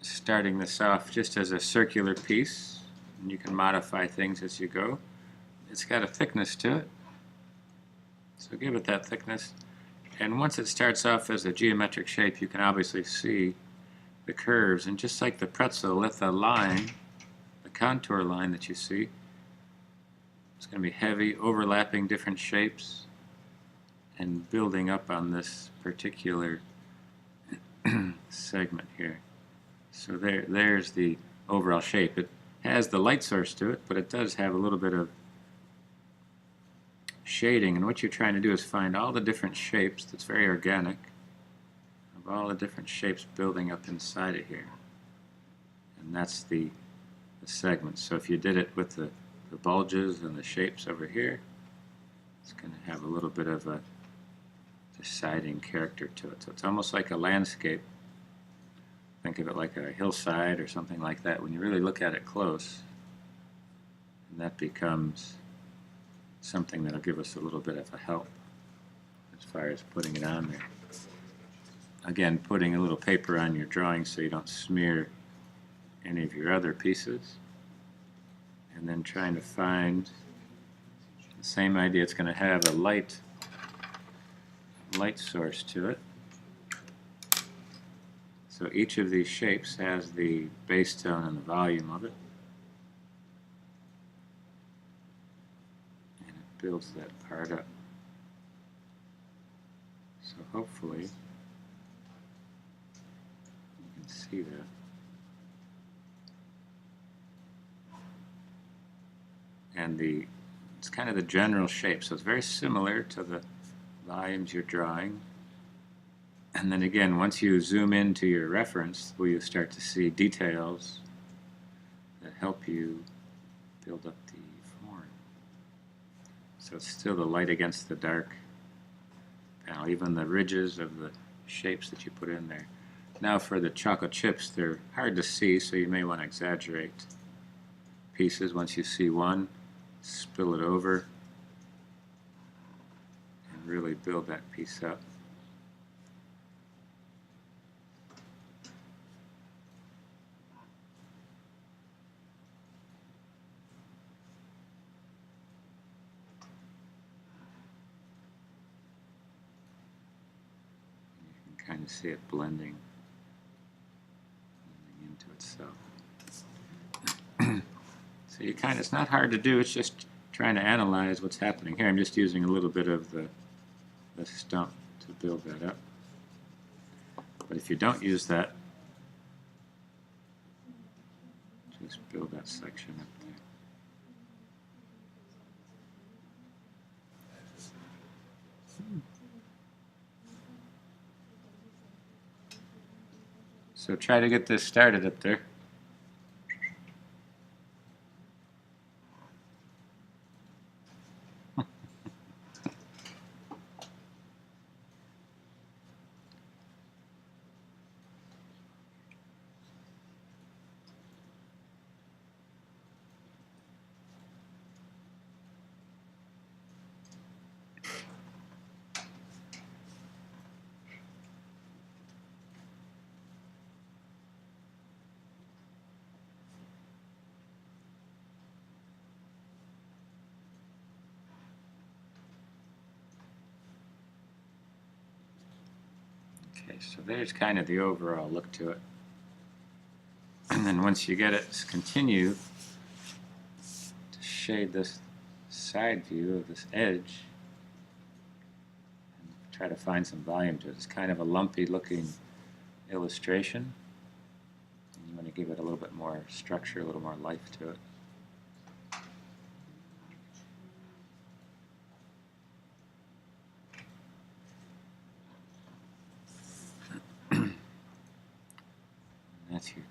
starting this off just as a circular piece, and you can modify things as you go. It's got a thickness to it, so give it that thickness. And once it starts off as a geometric shape, you can obviously see the curves, and just like the pretzel, let the line, the contour line that you see, it's going to be heavy, overlapping different shapes and building up on this particular segment here. So there's the overall shape. It has the light source to it, but it does have a little bit of shading, and what you're trying to do is find all the different shapes. That's very organic, of all the different shapes building up inside of here, and that's the segment. So if you did it with the bulges and the shapes over here, it's going to have a little bit of a deciding character to it. So it's almost like a landscape. Think of it like a hillside or something like that when you really look at it close, and that becomes something that'll give us a little bit of a help as far as putting it on there. Again, putting a little paper on your drawing so you don't smear any of your other pieces, and then trying to find the same idea. It's going to have a light source to it. So each of these shapes has the base tone and the volume of it, and it builds that part up. So hopefully you can see that. And it's kind of the general shape, so it's very similar to the volumes you're drawing. And then again, once you zoom into your reference, where you start to see details that help you build up the form. So it's still the light against the dark panel, even the ridges of the shapes that you put in there. Now for the chocolate chips, they're hard to see, so you may want to exaggerate pieces. Once you see one, spill it over and really build that piece up. Kind of see it blending into itself. So it's not hard to do, it's just trying to analyze what's happening here. I'm just using a little bit of the stump to build that up. But if you don't use that, just build that section up there. So try to get this started up there. Okay, so there's kind of the overall look to it. And then once you get it, continue to shade this side view of this edge and try to find some volume to it. It's kind of a lumpy looking illustration, and you want to give it a little bit more structure, a little more life to it. That's your